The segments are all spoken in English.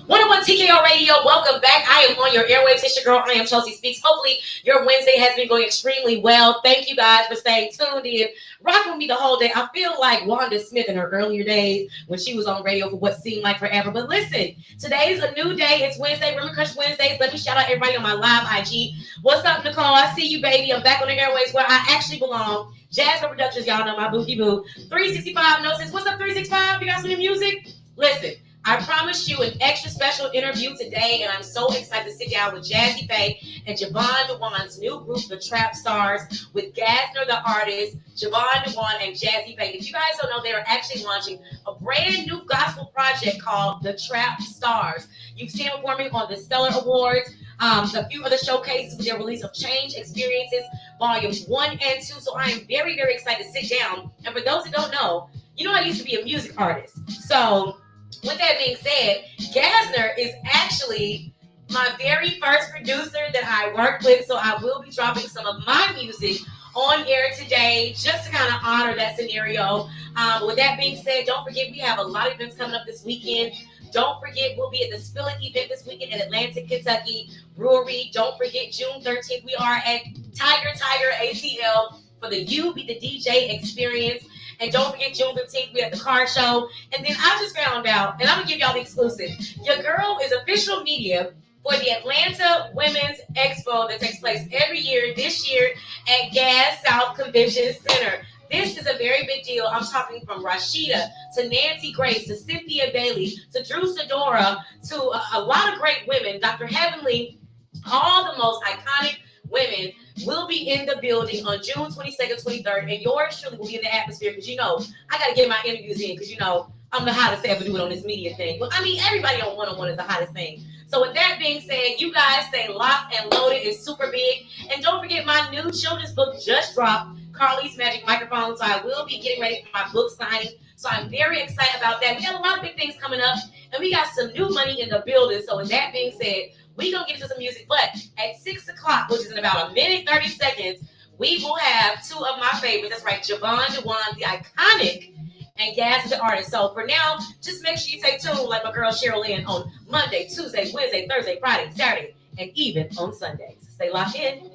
101 TKO Radio, welcome back. I am on your airwaves. It's your girl, I am Chelsea Speaks. Hopefully, your Wednesday has been going extremely well. Thank you guys for staying tuned in, rocking with me the whole day. I feel like Wanda Smith in her earlier days when she was on radio for what seemed like forever. But listen, today is a new day. It's Wednesday, River Crush Wednesdays. Let me shout out everybody on my live IG. What's up, Nicole? I see you, baby. I'm back on the airwaves where I actually belong. Jasmine Productions, y'all know my boogie boo. 365 notes. What's up, 365? You got some new music? Listen. I promised you an extra special interview today, and I'm so excited to sit down with Jazzy Faye and Jevon Dewand's new group, the Trap Stars, with Gasner, the artist, Jevon Dewand, and Jazzy Faye. If you guys don't know, they are actually launching a brand new gospel project called the Trap Stars. You've seen them performing on the Stellar Awards, a few other showcases with their release of Change Experiences, Volumes 1 and 2. So I am very, very excited to sit down. And for those that don't know, you know I used to be a music artist. So with that being said, Gasner is actually my very first producer that I worked with, so I will be dropping some of my music on air today just to kind of honor that scenario. With that being said, don't forget we have a lot of events coming up this weekend. Don't forget we'll be at the Spill It event this weekend in Atlantic, Kentucky Brewery. Don't forget June 13th we are at Tiger ATL for the You Be the DJ experience. And don't forget, June 15th, we have the car show. And then I just found out, and I'm going to give y'all the exclusive. Your girl is official media for the Atlanta Women's Expo that takes place every year, this year, at Gas South Convention Center. This is a very big deal. I'm talking from Rashida to Nancy Grace to Cynthia Bailey to Drew Sidora to a lot of great women, Dr. Heavenly, all the most iconic women will be in the building on June 22nd, 23rd, and yours truly will be in the atmosphere because, you know, I got to get my interviews in because, you know, I'm the hottest to ever do it on this media thing. Well, I mean, everybody on one-on-one is the hottest thing. So with that being said, you guys stay locked and loaded. It's super big. And don't forget, my new children's book just dropped, Carly's Magic Microphone. So I will be getting ready for my book signing. So I'm very excited about that. We got a lot of big things coming up, and we got some new money in the building. So with that being said, we're going to get into some music, but at 6 o'clock, which is in about a minute, 30 seconds, we will have two of my favorites. That's right, Jevon Dewand, the iconic, and Gas the artist. So for now, just make sure you stay tuned like my girl Cheryl Lynn on Monday, Tuesday, Wednesday, Thursday, Friday, Saturday, and even on Sundays. Stay locked in.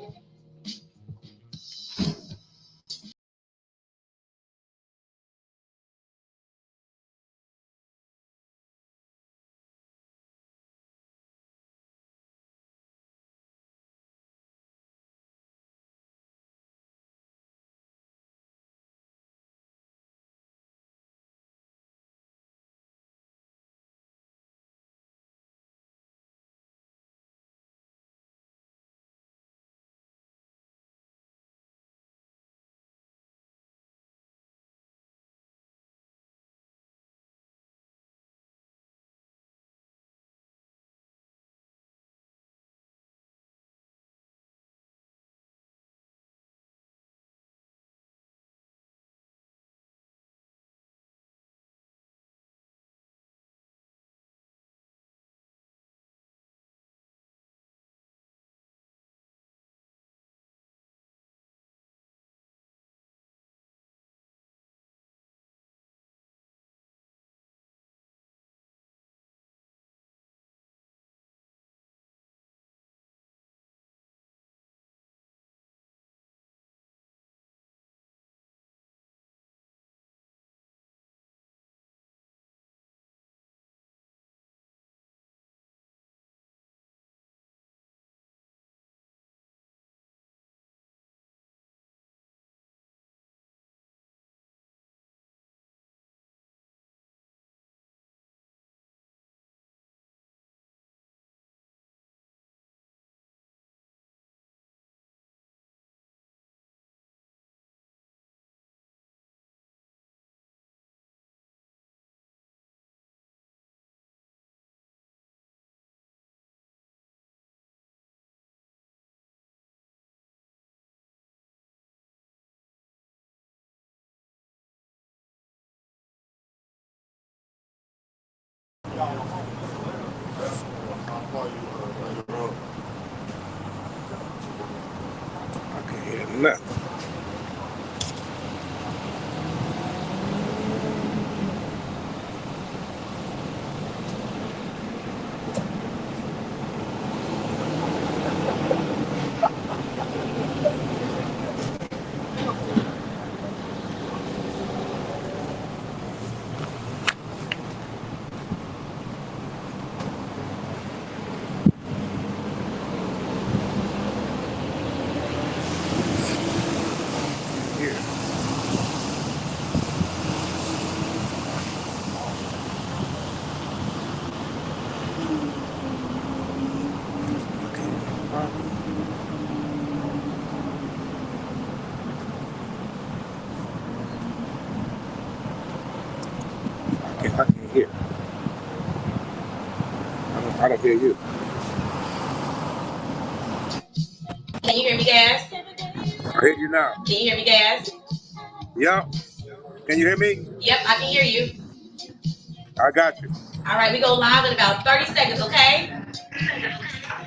I can't hear nothing. I don't hear you. Can you hear me, Gas? I hear you now. Can you hear me, Gas? Yep. Can you hear me? Yep, I can hear you. I got you. All right, we go live in about 30 seconds, okay?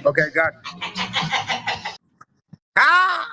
Okay, got you. Ah!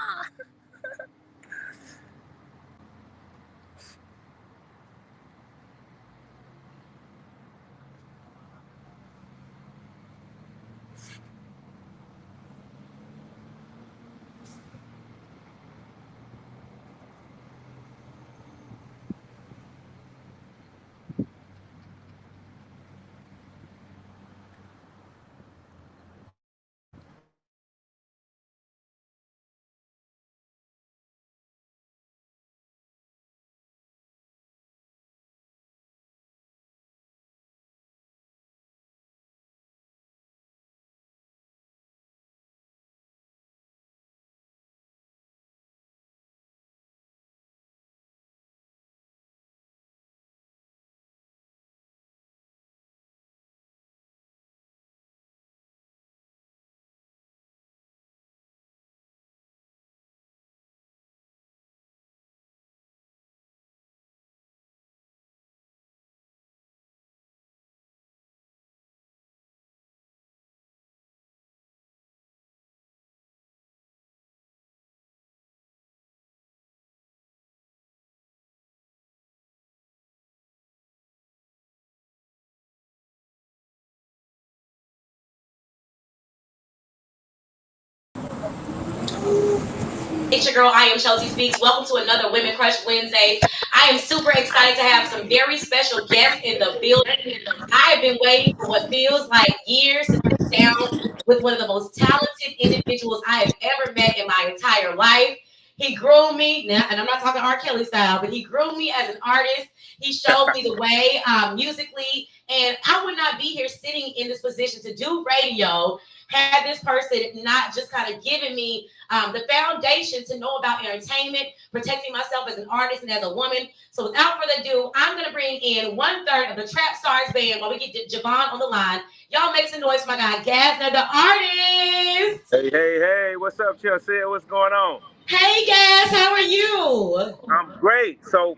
It's your girl, I am Chelsea Speaks. Welcome to another Women Crush Wednesday. I am super excited to have some very special guests in the building. I have been waiting for what feels like years to sit down with one of the most talented individuals I have ever met in my entire life. He groomed me, now, and I'm not talking R. Kelly style, but he groomed me as an artist. He showed me the way musically, and I would not be here sitting in this position to do radio had this person not just kind of given me the foundation to know about entertainment, protecting myself as an artist and as a woman. So without further ado, I'm going to bring in 1/3 of the Trap Starz band while we get Jevon on the line. Y'all make some noise for my guy, Gasner, the artist. Hey, what's up, Chelsea? What's going on? Hey, Gas, how are you? I'm great. So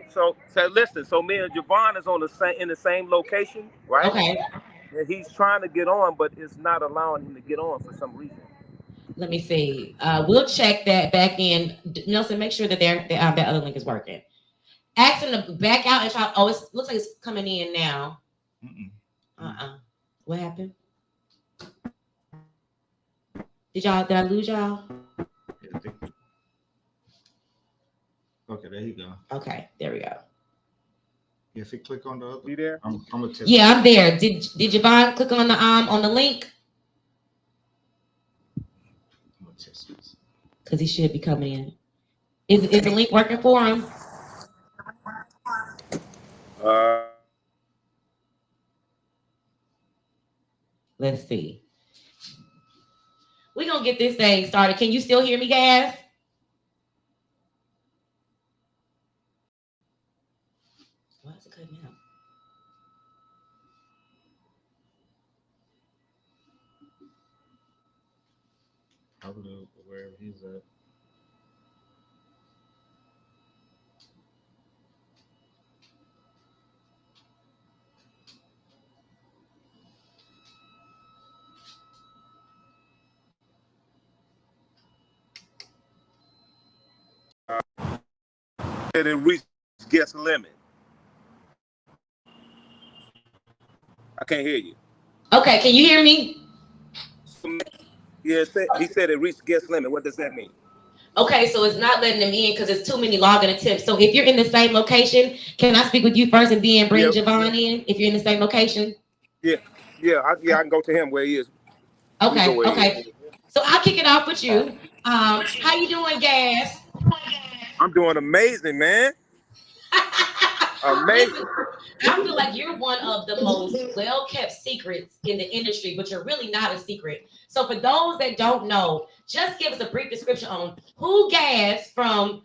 listen. So me and Jevon is on the same location, right? Okay. And he's trying to get on, but it's not allowing him to get on for some reason. Let me see. We'll check that back in. Nelson, make sure that that other link is working. Ask him to back out and try. Oh, it looks like it's coming in now. What happened? Did I lose y'all? Okay, there you go. Okay, there we go. If you click on the other, You there? I'm gonna test. Yeah, I'm there. Did Jevon click on the link? I'm gonna test this. Because he should be coming in. Is the link working for him? Let's see. We're gonna get this thing started. Can you still hear me, Gas? Why is it cutting out? I'll do wherever he's at. It reached guest limit. I can't hear you. Okay, can you hear me? Yeah, he said it reached guest limit. What does that mean? Okay, so it's not letting them in because it's too many login attempts. So if you're in the same location, can I speak with you first and then bring Jevon in if you're in the same location? Yeah, I can go to him where he is. Okay. So I'll kick it off with you. How you doing, Gas? I'm doing amazing, man. Amazing. I feel like you're one of the most well-kept secrets in the industry, but you're really not a secret. So for those that don't know, just give us a brief description on who Gas from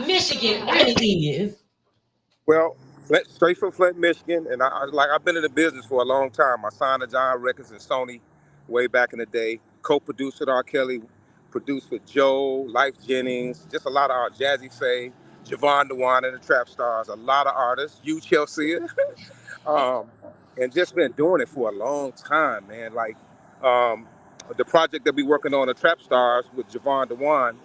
Michigan really is. Well, Straight from Flint, Michigan, and I've been in the business for a long time. I signed to John Records and Sony way back in the day. Co-produced with R. Kelly, produced with Joe, Life Jennings, just a lot of art. Jazzy Faye, Jevon Dewand and the Trap Stars, a lot of artists. You Chelsea, um, and just been doing it for a long time, man. Like um, the project that we working on, the Trap Stars with Jevon Dewand,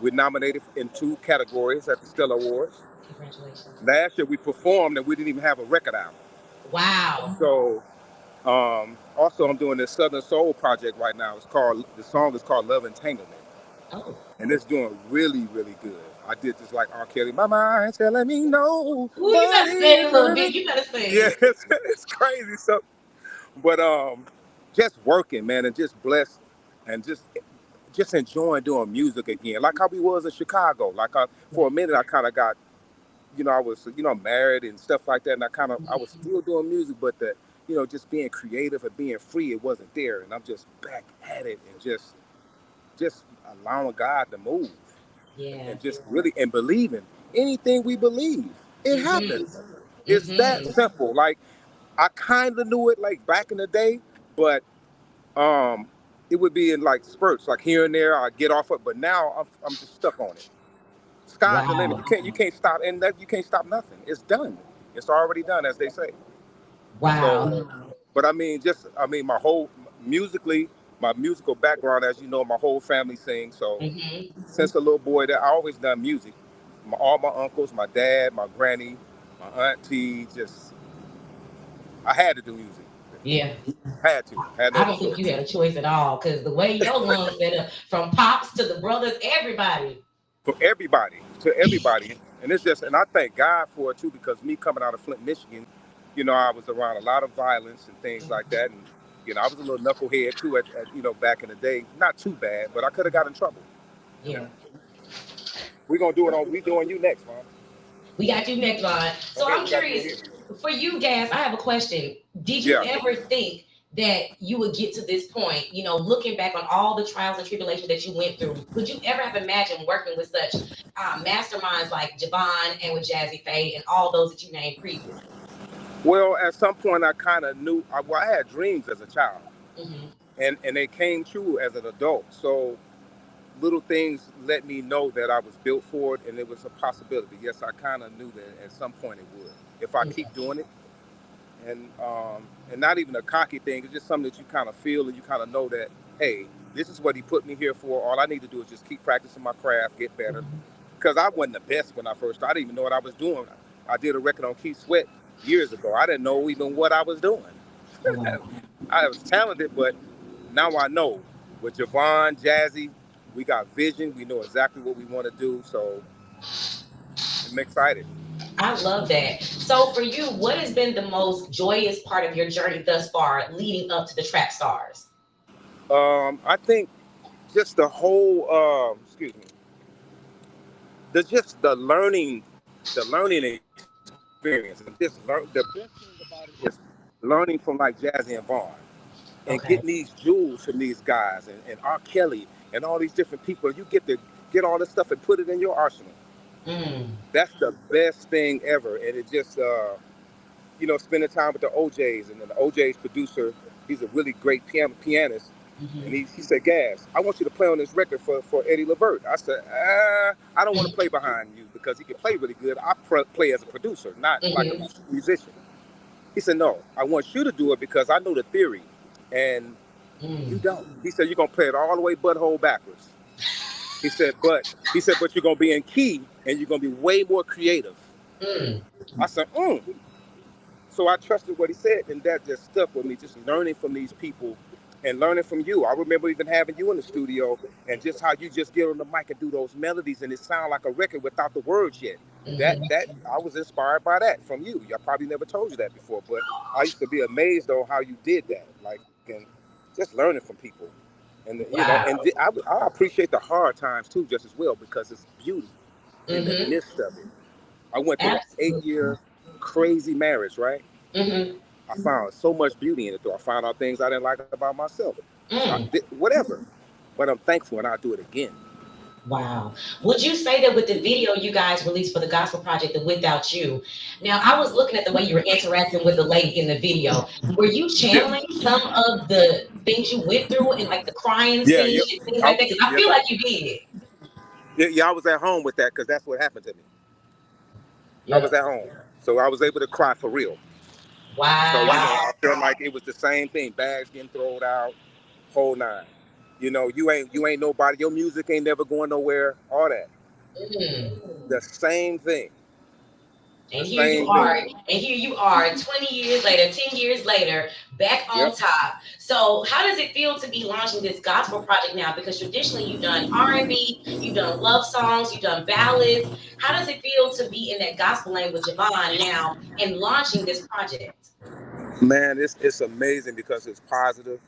we're nominated in 2 categories at the Stellar Awards. Congratulations. Last year we performed and we didn't even have a record out. Wow. So also I'm doing this Southern Soul project right now. The song is called Love Entanglement. Oh. And it's doing really, really good. I did this like R. Kelly, my mind telling me no. Ooh, you better sing a little bit. You better Yeah, sing. it's crazy. So but just working, man, and just blessed and just enjoying doing music again. Like how we was in Chicago. For a minute I kinda got I was, married and stuff like that, and I was still doing music, but just being creative and being free, it wasn't there, and I'm just back at it, and just allowing God to move, Yeah. and just really and believing anything we believe, it Mm-hmm. happens. It's that Mm-hmm. simple. Like I kind of knew it like back in the day, but um, it would be in like spurts, like here and there. I get off it, but now I'm just stuck on it. Sky's the limit. Wow. You can't stop, and that you can't stop nothing. It's done. It's already done, as they say. Wow. So, but my whole musically, my musical background, as you know, my whole family sings. So Mm-hmm. since a little boy, that I always done music. All my uncles, my dad, my granny, my auntie, just I had to do music. Yeah. Had no I other don't think you choice. had a choice at all because the way your lungs set up, from pops to the brothers, everybody. For everybody, to everybody. And it's just, and I thank God for it too, because me coming out of Flint, Michigan, I was around a lot of violence and things like that. And, I was a little knucklehead too back in the day. Not too bad, but I could have got in trouble. You know, Yeah. we doing you next, man. We got you next, Ron. So Okay, I'm we got to do it curious, here. for you, Gas, I have a question. Did you Yeah. ever think that you would get to this point, looking back on all the trials and tribulations that you went through, could you ever have imagined working with such masterminds like Jevon and with Jazzy Faye and all those that you named previously? Well, at some point, I kind of knew. I had dreams as a child, Mm-hmm. and they came true as an adult. So little things let me know that I was built for it, and it was a possibility. Yes, I kind of knew that at some point it would. If I keep doing it, and not even a cocky thing, it's just something that you kind of feel and you kind of know that, hey, this is what he put me here for. All I need to do is just keep practicing my craft, get better. Because I wasn't the best when I first started. I didn't even know what I was doing. I did a record on Keith Sweat years ago. I didn't know even what I was doing. Oh, wow. I was talented, but now I know. With Jevon, Jazzy, we got vision. We know exactly what we want to do. So I'm excited. I love that. So for you, what has been the most joyous part of your journey thus far leading up to the Trap Stars? I think just the whole, excuse me, just the learning experience, and the best thing about it is learning from like Jazzy and Vaughn, and Okay. getting these jewels from these guys and R. Kelly and all these different people. You get to get all this stuff and put it in your arsenal. Mm. That's the best thing ever, and it just spending time with the OJs, and then the OJ's producer, he's a really great pianist. And Hmm. he said, Gas, I want you to play on this record for Eddie Levert. I said, I don't want to play behind you because he can play really good. I play as a producer, not like a Hmm. musician. He said, no, I want you to do it because I know the theory and you Mm. don't. He said, you're going to play it all the way butthole backwards. He said, but you're going to be in key and you're going to be way more creative. Mm. I said, So I trusted what he said, and that just stuck with me. Just learning from these people, and learning from you. I remember even having you in the studio, and just how you just get on the mic and do those melodies, and it sound like a record without the words yet. Hmm. That I was inspired by that from you. I probably never told you that before, but I used to be amazed on how you did that. Like, and just learning from people, and Wow. I appreciate the hard times too, just as well, because it's beauty in the Hmm. midst of it. I went through an eight Absolutely. year crazy marriage, right? Hmm. I found so much beauty in it, though. I found out things I didn't like about myself. So Mm. whatever. But I'm thankful, and I'll do it again. Wow. Would you say that with the video you guys released for the gospel project, the Without You? Now, I was looking at the way you were interacting with the lady in the video. Were you Yeah, channeling some of the things you went through and like the crying yeah, scene yeah. and things like that? Because I Yes, feel like you did. yeah. I was at home with that because that's what happened to me. I Yeah. was at home, so I was able to cry for real. So Wow. I felt like it was the same thing. Bags getting thrown out, whole nine. You ain't nobody. Your music ain't never going nowhere. All that. Mm. The same thing. The And here you same are, thing. and here you are 20 years later, 10 years later, back on Yep. top. So how does it feel to be launching this gospel project now? Because traditionally you've done R&B, you've done love songs, you've done ballads. How does it feel to be in that gospel lane with Jevon now and launching this project? Man, it's amazing because it's positive,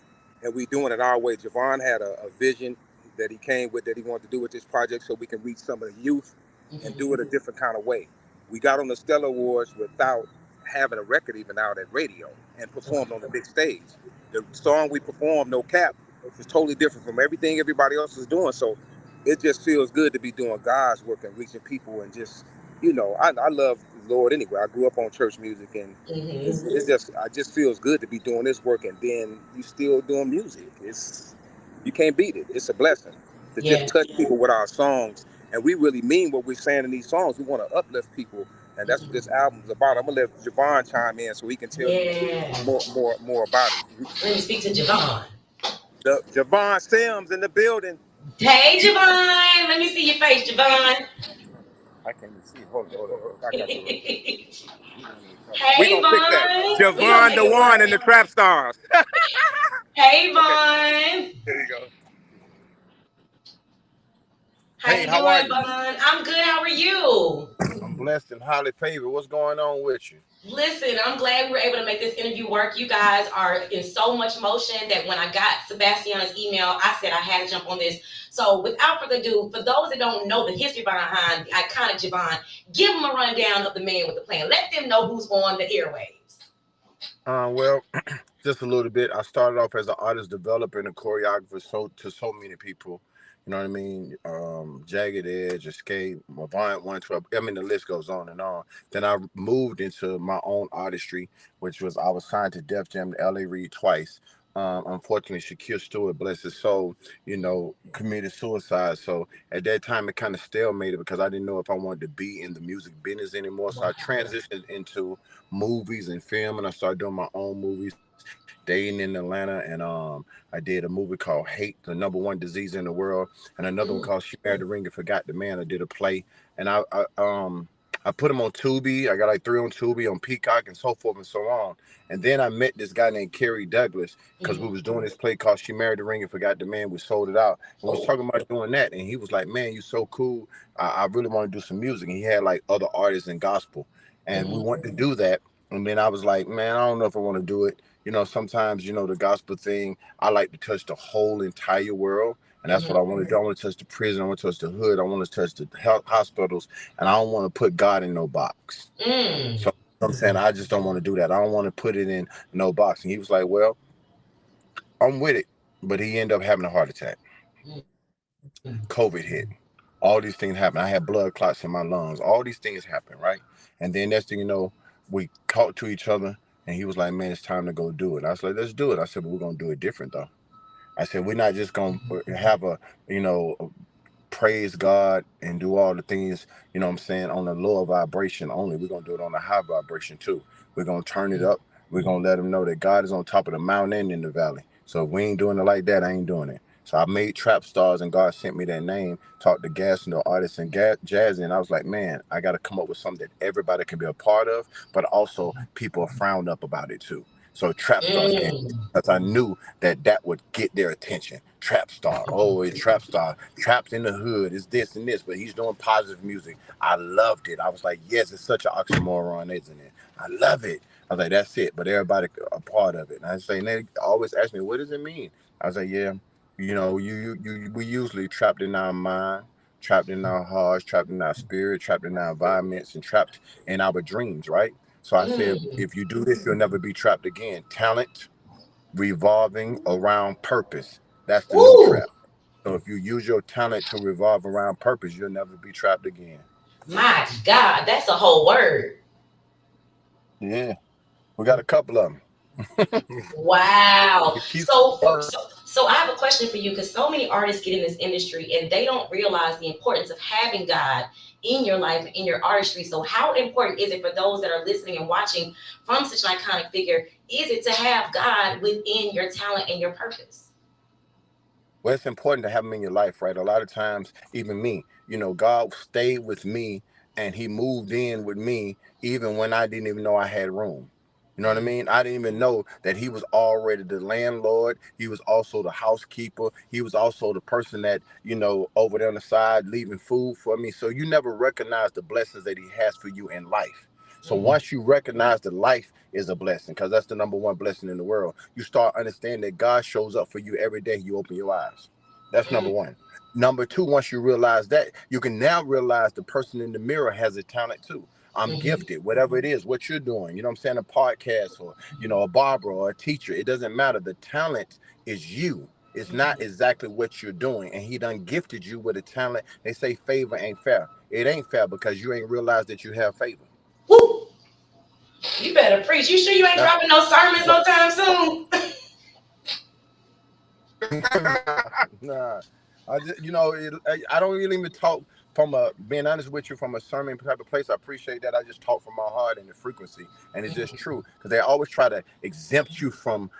and we doing it our way. Javon had a vision that he came with that he wanted to do with this project, so we can reach some of the youth and Mhm. do it a different kind of way. We got on the Stellar Awards without having a record even out at radio and performed on the big stage. The song we performed, No Cap, is totally different from everything everybody else is doing. So it just feels good to be doing God's work and reaching people and just I love the Lord anyway. I grew up on church music, and Mhm. it's just I just feels good to be doing this work, and then you still doing music. You can't beat it. It's a blessing to just Yeah. touch people with our songs, and we really mean what we're saying in these songs. We want to uplift people, and that's what this Mhm. album's about. I'm gonna let Javon chime in so he can tell you Yeah. more about it. Let me speak to Jevon. The Javon Sims in the building. Hey, Jevon. Let me see your face, Jevon. I can't even see. Hold on. I got you. Hey, We gonna fix that. Vaughn. We gonna Javon make the it work. one and the Trap Stars. Hey, Okay, Vaughn. there you go. How Hey, you how are doing, you? Vaughn? I'm good. How are you? I'm blessed and highly favored. What's going on with you? Listen, I'm glad we were able to make this interview work. You guys are in so much motion that when I got Sebastian's email, I said I had to jump on this. So, without further ado, for those that don't know the history behind the iconic Jevon, give them a rundown of the man with the plan. Let them know who's on the airwaves. Well, just a little bit. I started off as an artist developer and a choreographer to so many people. You know what I mean? Jagged Edge, Escape, Avant 112. I mean, the list goes on and on. Then I moved into my own artistry, which was I was signed to Def Jam to LA Reid twice. Unfortunately, Shakir Stewart, bless his soul, committed suicide. So at that time, it kind of stalemated because I didn't know if I wanted to be in the music business anymore. So I transitioned into movies and film, and I started doing my own movies, dating in Atlanta, and I did a movie called Hate, the #1 disease in the world, and another one Mm, called She Married the Ring and Forgot the Man. I did a play, and I put them on Tubi. I got like 3 on Tubi, on Peacock, and so forth and so on. And then I met this guy named Kerry Douglas because we mm. was doing this play called She Married the Ring and Forgot the Man. We sold it out, and we was talking about doing that. And he was like, "Man, you so cool. I really want to do some music." And he had like other artists in gospel, and we Mhm, wanted to do that. And then I was like, "Man, I don't know if I want to do it." Sometimes, the gospel thing, I like to touch the whole entire world. And that's what I mhm, want to do. I want to touch the prison. I want to touch the hood. I want to touch the health hospitals. And I don't want to put God in no box. mm, So I'm saying I just don't want to do that. I don't want to put it in no box. And he was like, well, I'm with it. But he ended up having a heart attack. mm, COVID hit. All these things happened. I had blood clots in my lungs. All these things happened, right? And then next thing you know, we talked to each other. And he was like, man, it's time to go do it. I was like, let's do it. I said, but we're going to do it different, though. I said, we're not just going to have you know, praise God and do all the things, what I'm saying, on the lower vibration only. We're going to do it on the high vibration too. We're going to turn it mm, up. We're going to let them know that God is on top of the mountain and in the valley. So if we ain't doing it like that, I ain't doing it. So I made Trap Stars, and God sent me that name, talked to Gasner, artists and jazz, and I was like, man, I got to come up with something that everybody can be a part of, but also people are frowned up about it too. So Trap Stars came mm, because I knew that would get their attention. Trap star, oh, it's Trap star, trapped in the hood, is this and this, but he's doing positive music. I loved it. I was like, yes, it's such an oxymoron, isn't it? I love it. I was like, that's it. But everybody a part of it. And I say, and they always ask me, what does it mean? I was like, yeah, we usually trapped in our mind, trapped in our hearts, trapped in our spirit, trapped in our environments, and trapped in our dreams, right? So I said, mm. if you do this, you'll never be trapped again. Talent revolving around purpose. That's the new Woo! trap. So if you use your talent to revolve around purpose, you'll never be trapped again. My God, that's a whole word. Yeah, we got a couple of them. Wow. It keeps So I have a question for you because so many artists get in this industry and they don't realize the importance of having God in your life, in your artistry. So how important is it for those that are listening and watching from such an iconic figure? Is it to have God within your talent and your purpose? well, it's important to have him in your life, right? A lot of times, even me, God stayed with me and he moved in with me even when I didn't even know I had room. You know what I mean? I didn't even know that he was already the landlord. He was also the housekeeper. He was also the person that, over there on the side leaving food for me. So you never recognize the blessings that he has for you in life. So Mm, once you recognize that life is a blessing, because that's the number one blessing in the world, you start understanding that God shows up for you every day you open your eyes. That's number mm, one. Number two, once you realize that, you can now realize the person in the mirror has a talent too. I'm mhm, gifted, whatever it is, what you're doing. You know what I'm saying? A podcast or, a barber or a teacher. It doesn't matter. The talent is you. It's not mhm. exactly what you're doing. And he done gifted you with a talent. They say favor ain't fair. It ain't fair because you ain't realized that you have favor. Woo! You better preach. You sure you ain't That's dropping no sermons no time soon? nah, I just, I don't really even talk from being honest with you, from a sermon type of place. I appreciate that. I just talk from my heart and the frequency, and it's just true because they always try to exempt you from,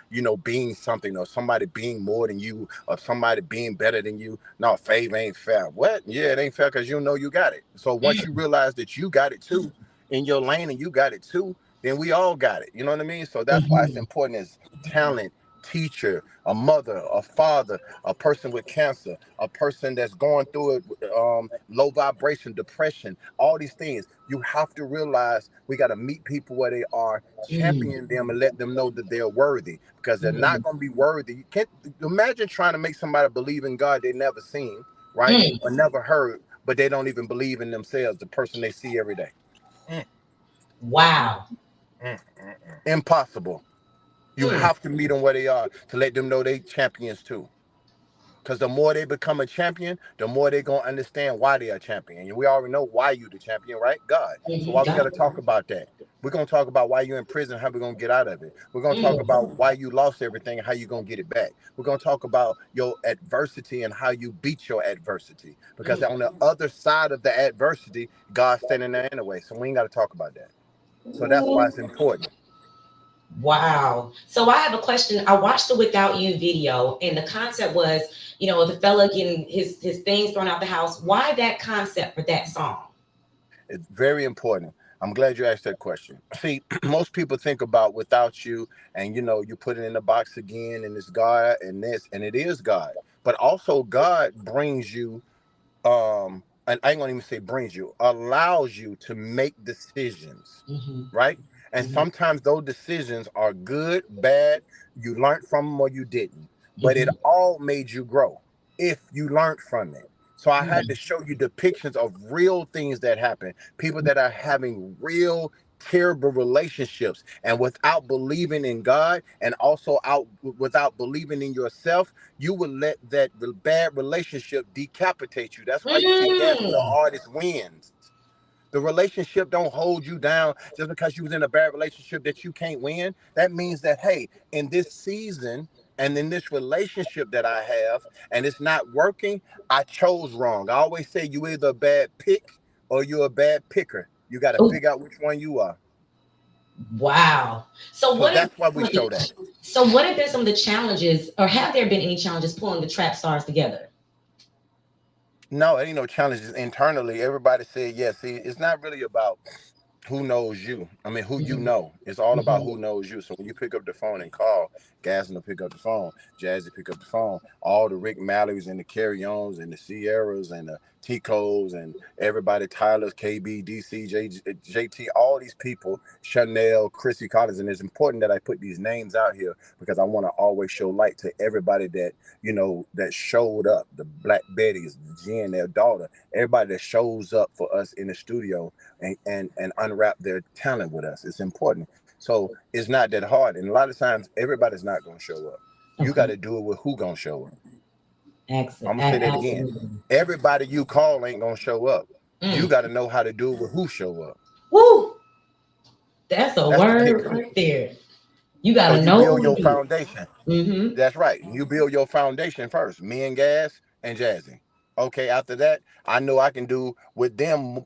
being something or somebody being more than you or somebody being better than you. No, favor ain't fair. What? Yeah, it ain't fair because you know you got it. So once you realize that you got it too in your lane and you got it too, then we all got it. You know what I mean? So that's why it's Mhm. important as talent, teacher, a mother, a father, a person with cancer, a person that's going through it, low vibration, depression, all these things. You have to realize we got to meet people where they are, Mm, champion them, and let them know that they're worthy because they're not mm, going to be worthy. You can't imagine trying to make somebody believe in God they never seen, right? mm. Or never heard, but they don't even believe in themselves, the person they see every day. Mm, mm, Wow. Impossible. You Mm, have to meet them where they are to let them know they champions too. Because the more they become a champion, the more they're going to understand why they are champion. And we already know why you the champion, right? God. So mhm. why we got to God. talk about that? We're going to talk about why you're in prison, how we're going to get out of it. We're going to talk Mm, about why you lost everything and how you're going to get it back. We're going to talk about your adversity and how you beat your adversity. Because mm. on the other side of the adversity, God's standing there anyway. So we ain't got to talk about that. So that's why Ooh. it's important. Wow. So I have a question. I watched the Without You video, and the concept was, the fella getting his things thrown out the house. Why that concept for that song? It's very important. I'm glad you asked that question. See, most people think about without you, and you put it in the box again, and it's God and this, and it is God. But also, God brings you, and I ain't gonna even say brings you, allows you to make decisions, Hmm. right? And Hmm. sometimes those decisions are good, bad, you learned from them or you didn't, but it Hmm. all made you grow if you learned from it. So I had to Mm, show you depictions of real things that happen, people that are having real terrible relationships, and without believing in God and also out without believing in yourself, you will let that bad relationship decapitate you. That's why you see Gasner, the mm, artist, wins. The relationship don't hold you down just because you was in a bad relationship that you can't win. That means that, hey, in this season and in this relationship that I have and it's not working, I chose wrong. I always say you either a bad pick or you're a bad picker. You got to oh, figure out which one you are. wow. So So what have that's why we show that. what have been some of the challenges, or have there been any challenges pulling the trap stars together? No, it ain't no challenges internally. Everybody said yes. See, it's not really about who knows you. I mean, who you Hmm. know. It's all about Hmm. who knows you. So when you pick up the phone and call, Gaston will pick up the phone, Jazzy pick up the phone, all the Rick Mallory's and the Carry Ons and the Sierras and the Ticos and everybody, Tyler's, KB, DC, JT, all these people, Chanel, Chrissy Collins. And it's important that I put these names out here because I want to always show light to everybody that, that showed up, the Black Betties, Jen, their daughter, everybody that shows up for us in the studio and unwrap their talent with us. It's important. So it's not that hard. And a lot of times everybody's not gonna show up. You got Okay. to do it with who gonna show up. Excellent. I'm gonna say that again. Absolutely. Everybody you call ain't gonna show up. You Mm. got to know how to do it with who show up. Woo! That's a That's the word kicker. right there. You So gotta you know build who your you. foundation. Mm-hmm. That's right. You build your foundation first. Me and Gas and Jazzy. Okay, after that, I know I can do with them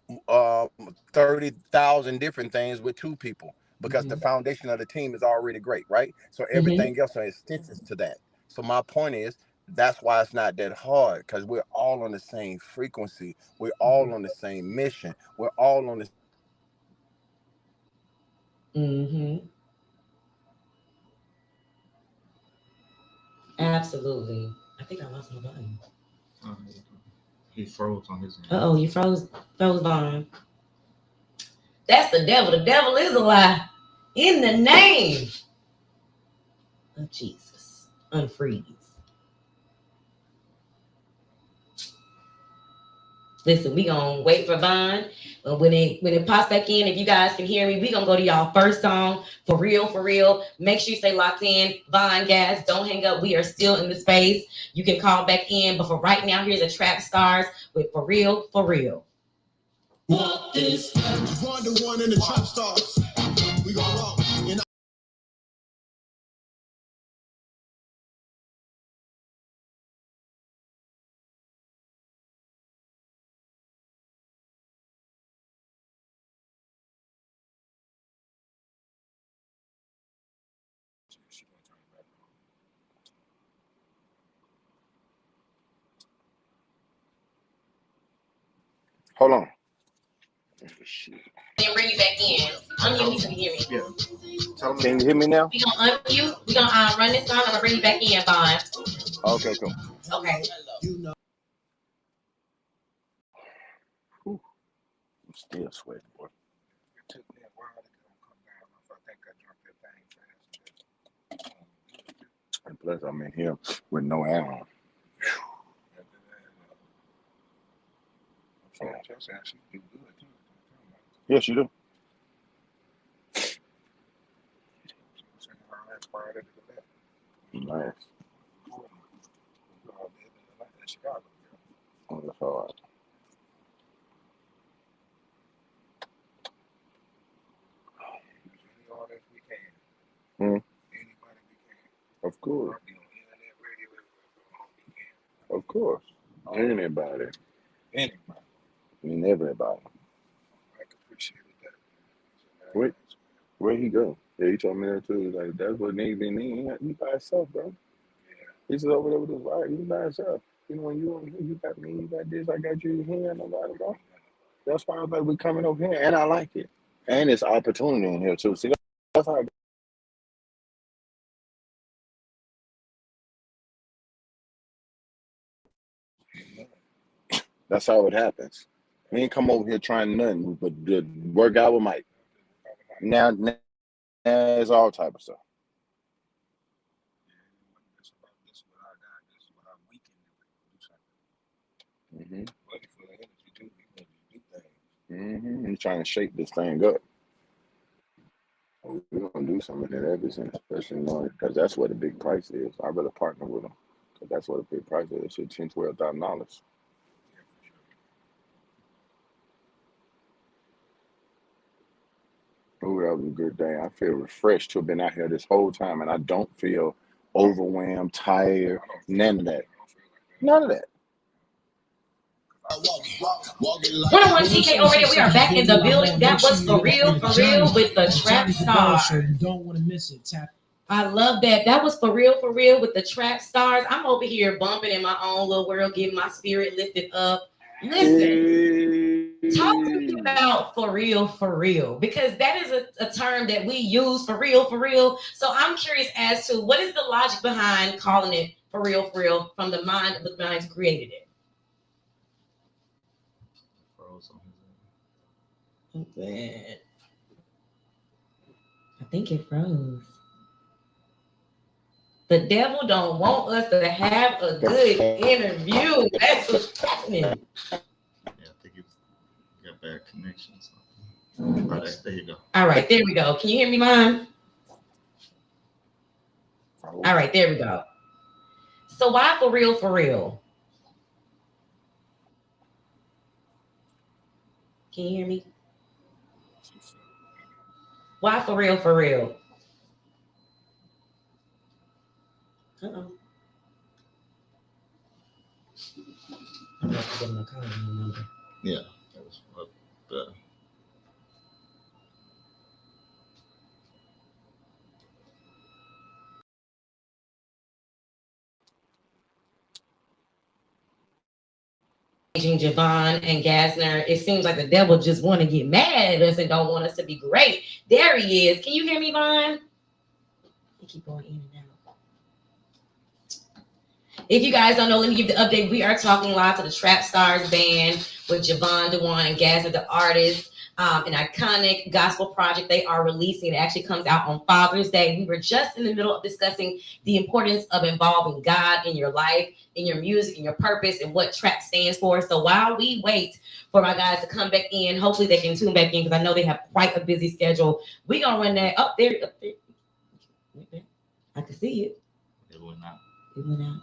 30,000 different things with two people because the Mm-hmm. foundation of the team is already great, right? So Mm-hmm. everything else are extensions to that. So my point is that's why it's not that hard because we're all on the same frequency. We're all on the same mission. We're all on the Mm-hmm. Absolutely. I think I lost my button. Uh, he froze on his end. Uh-oh, you froze Vaughn. That's the devil. The devil is a lie. In the name of Jesus. Unfreeze. Listen, we gonna wait for Vaughn. When it pops back in, if you guys can hear me, we gonna go to y'all first song. For real, for real. Make sure you stay locked in. Vaughn, Gas, don't hang up. We are still in the space. You can call back in. But for right now, here's a Trap Stars with For Real, for Real. What is Jevon the one in the Trap Stars? We gon' rock. Hold on. Shit. And bring you back in. Unmute me so you hear me. Yeah. Can you hear me now? We gonna unmute. We gonna run this song. I'm gonna bring you back in, Vaughn. Okay, cool. Okay. Whew. I'm still sweating, boy. It took me a while to get them come down. I think I dropped that thing fast. And plus, I'm in here with no air on. Yes, you do. Nice. Oh, that's all right. Hmm? Of course. Of course. Anybody. I mean, everybody. Wait, where he go? Yeah, he told me that too. Like, that's what niggas been needing. He by himself, bro. He's over there with his wife. He's by himself. You know, you got me, you got this, I got you here, nobody, bro. That's why I was like, we coming over here, and I like it. And it's opportunity in here, too. See, that's how that's how it happens. We ain't come over here trying nothing but to work out with Mike. Now it's all type of stuff. Mm-hmm. Mm-hmm. He's trying to shake this thing up. We're gonna do something in that business, especially because that's what the big price is. I rather partner with them because that's what the big price is. It should $10,000-$12,000. Oh, that was a good day. I feel refreshed to have been out here this whole time, and I don't feel overwhelmed, tired, none of that. None of that. 101 TKO Radio, we are back in the building. That was for real with the Trap Stars. You don't want to miss it. Tap. I love that. That was for real with the Trap Stars. I'm over here bumping in my own little world, getting my spirit lifted up. Listen, talk to me about for real, because that is a term that we use for real. So I'm curious as to what is the logic behind calling it for real from the mind of the minds who created it. Froze on his end. Man. I think it froze. The devil don't want us to have a good interview. That's what's happening. Yeah, I think it's got bad connections. Right, there you go. All right, there we go. Can you hear me, Mom? All right, there we go. So why for real? Can you hear me? Why for real, for real? Uh-oh. I'm going to give him a call number. Yeah, that was what the. Jevon and Gasner, it seems like the devil just want to get mad at us and don't want us to be great. There he is. Can you hear me, Vaughn? He keep going in and out. If you guys don't know, let me give the update. We are talking live to the Trap Stars band with Jevon, Dewand, and Gasner, the artist. An iconic gospel project they are releasing. It actually comes out on Father's Day. We were just in the middle of discussing the importance of involving God in your life, in your music, in your purpose, and what trap stands for. So while we wait for my guys to come back in, hopefully they can tune back in because I know they have quite a busy schedule. We're going to run that up there. I can see it. It went out. It went out.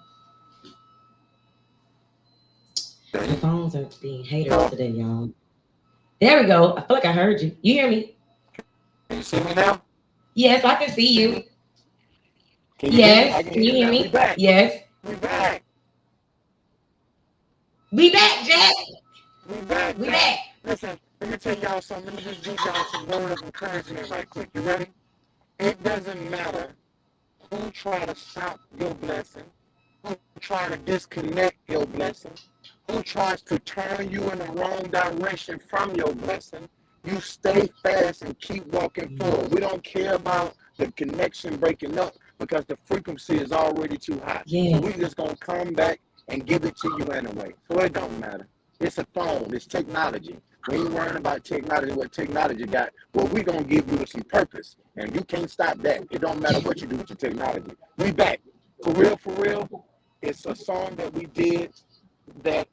The phones are being haters today, y'all. There we go. I feel like I heard you. You hear me? Can you see me now? Yes, I can see you. Can you Yes. hear me? Can you hear now. We me? back. Yes. We back. We back, Jack. We back. We back. Listen, let me tell y'all something. Let me just give y'all some word of encouragement right quick. You ready? It doesn't matter who try to stop your blessing, who try to disconnect your blessing, who tries to turn you in the wrong direction from your blessing. You stay fast and keep walking forward. We don't care about the connection breaking up because the frequency is already too high. Yeah. So we just gonna come back and give it to you anyway. So it don't matter. It's a phone. It's technology. We ain't worrying about technology, what technology got. Well, we gonna give you some purpose, and you can't stop that. It don't matter what you do with your technology. We back. For real, for real. It's a song that we did that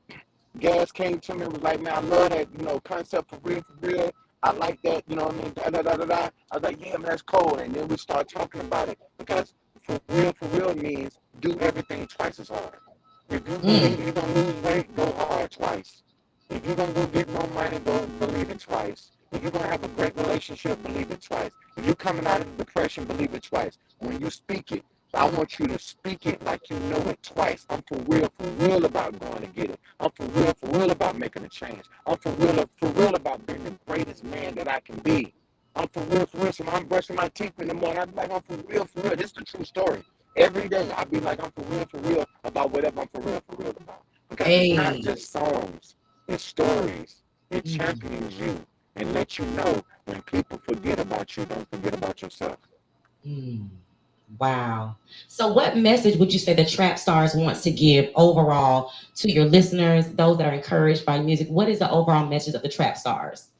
Gas came to me and was like, man, I love that, concept for real. I like that, you know what I mean? Da. I was like, yeah, man, that's cool. And then we start talking about it because for real means do everything twice as hard. If you believe you're going to lose weight, go hard twice. If you're going to go get more money, go believe it twice. If you're going to have a great relationship, believe it twice. If you're coming out of depression, believe it twice. When you speak it, I want you to speak it like you know it twice. I'm for real about going to get it. I'm for real about making a change. I'm for real about being the greatest man that I can be. I'm for real. So I'm brushing my teeth in the morning. I'm like, I'm for real. This is the true story. Every day I'll be like, I'm for real about whatever I'm for real about. Because it's not just songs, it's stories. It champions you and lets you know when people forget about you, don't forget about yourself. Wow. So what message would you say the Trap Stars wants to give overall to your listeners, those that are encouraged by music? What is the overall message of the Trap Stars?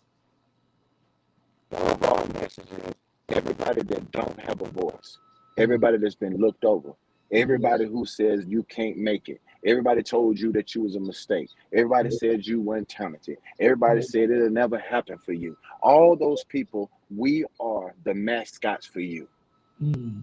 The overall message is everybody that don't have a voice, everybody that's been looked over, everybody who says you can't make it, everybody told you that you was a mistake, everybody said you weren't talented, everybody said it'll never happen for you. All those people, we are the mascots for you.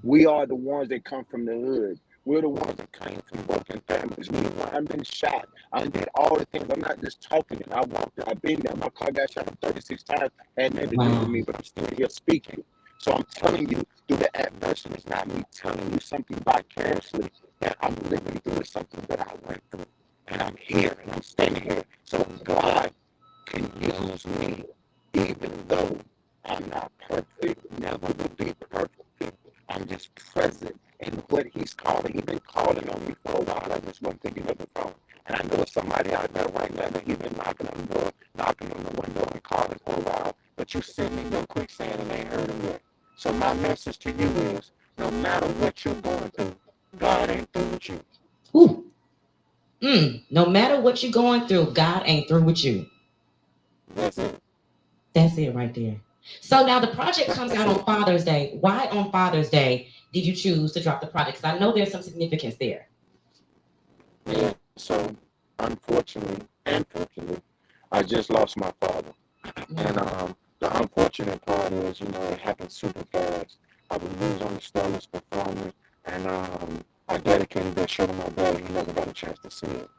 We are the ones that come from the hood. We're the ones that came from broken families. I've been shot. I did all the things. I'm not just talking it. I walked it. I've been there. My car got shot 36 times. Had nothing to do with me, but I'm still here speaking. So I'm telling you through the adversity. It's not me telling you something vicariously that I'm living through. Something that I went through. And I'm here and I'm standing here. So God can use me even though I'm not perfect, never will be perfect. I'm just present in what he's calling. He's been calling on me for a while. I just wasn't thinking of the phone. And I know somebody out there right now that he's been knocking on the door, knocking on the window and calling for a while. But you send me no quick saying and ain't heard him yet. So my message to you is, no matter what you're going through, God ain't through with you. No matter what you're going through, God ain't through with you. That's it. That's it right there. So now the project comes out on Father's Day. Why on Father's Day did you choose to drop the project? Because I know there's some significance there. Yeah, so unfortunately, I just lost my father. And the unfortunate part is, it happened super fast. I was on the Starz performance, and I dedicated that show to my dad. He never got a chance to see it.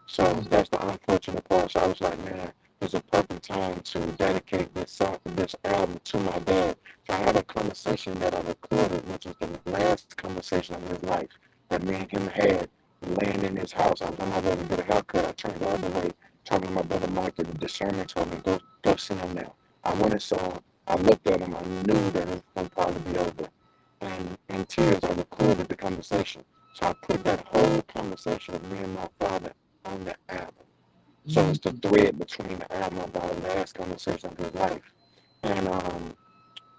So that's the unfortunate part. So I was like, man, was a perfect time to dedicate this album to my dad. So I had a conversation that I recorded, which is the last conversation of his life that me and him had laying in his house. I was on my way to get a haircut. I turned the other way, talking to my brother Mike, and the discernment told me, go see him now. I went and saw him. I looked at him. I knew that it was going to probably be over. And in tears, I recorded the conversation. So I put that whole conversation of me and my father on the album. So it's the thread between the album of our last conversation of his life. And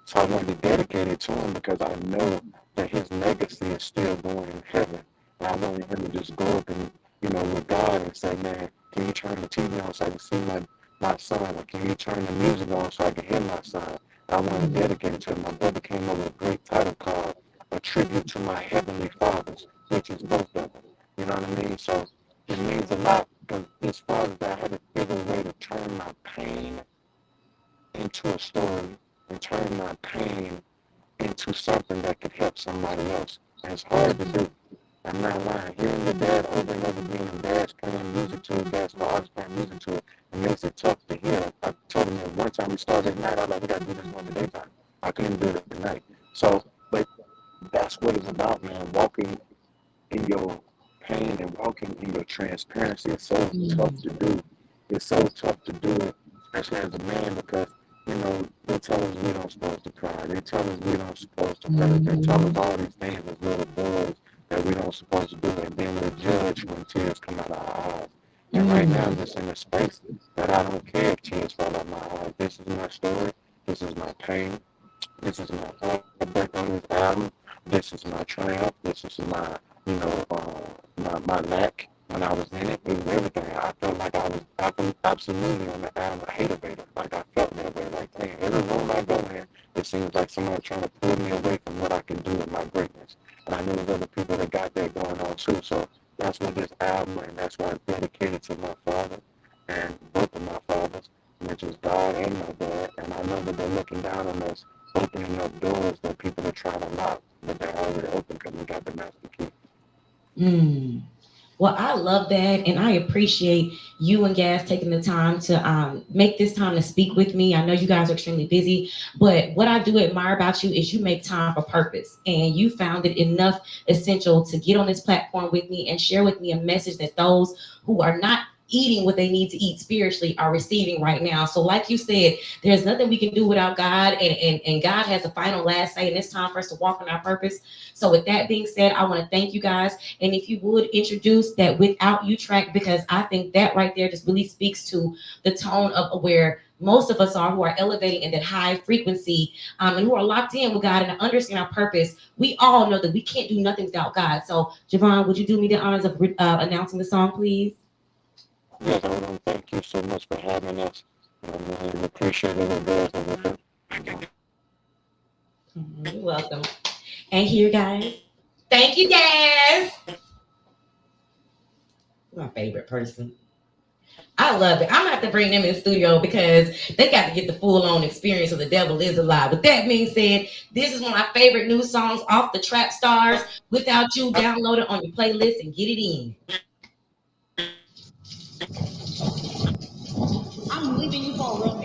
so I wanted to dedicate it to him because I know that his legacy is still going in heaven. And I wanted him to just go up and, with God and say, man, can you turn the TV on so I can see my son? Or can you turn the music on so I can hear my son? I want to dedicate it to him. My brother came up with a great title called A Tribute to My Heavenly Fathers, which is both of them. You know what I mean? So it means a lot because as far as that, I had to figure a way to turn my pain into a story and turn my pain into something that could help somebody else. And it's hard to do. I'm not lying. Hearing your dad over and over again, and dad's playing music to it, dad's artists playing music to it, it makes it tough to hear. I told him that one time we started at night, I was like, we got to do this one the daytime. I couldn't do it at night. So, but that's what it's about, man. Walking in your pain and walking in your transparency is so tough to do. It's so tough to do it, especially as a man, because they tell us we don't supposed to cry. They tell us we don't supposed to hurt. They tell us all these things as little boys that we don't supposed to do, and then we're judged when tears come out of our eyes. And right now I'm just in a space that I don't care if tears fall out of my eyes. This is my story. This is my pain. This is my heartbreak on this album. This is my triumph. This is my, my lack when I was in it. It was everything. I felt like I was absolutely on the album a hater baiter. Like I felt that way. Like, dang, every room I go in, it seems like someone trying to pull me away from what I can do with my greatness. And I know there's other people that got that going on too. So that's what this album, and that's why it's dedicated to my father and both of my fathers, which is God and my dad. And I know that they're looking down on us, opening up doors that people are trying to lock, but they're already open because we got the master key. Well, I love that, and I appreciate you and Gas taking the time to make this time to speak with me. I know you guys are extremely busy, but what I do admire about you is you make time for purpose, and you found it enough essential to get on this platform with me and share with me a message that those who are not eating what they need to eat spiritually are receiving right now. So like you said, there's nothing we can do without God, and God has the final last say, and it's time for us to walk in our purpose. So with that being said, I want to thank you guys. And if you would introduce that Without You track, because I think that right there just really speaks to the tone of where most of us are, who are elevating in that high frequency, and who are locked in with God and understand our purpose. We all know that we can't do nothing without God. So Jevon, would you do me the honors of announcing the song, please? Yes, I want to thank you so much for having us. I really appreciate it. You're welcome. And here, guys. Thank you, guys. My favorite person. I love it. I'm gonna have to bring them in the studio because they got to get the full-on experience of The Devil Is Alive. With that being said, this is one of my favorite new songs off the Trap Starz. Without You, download it on your playlist and get it in. I'm leaving you for a real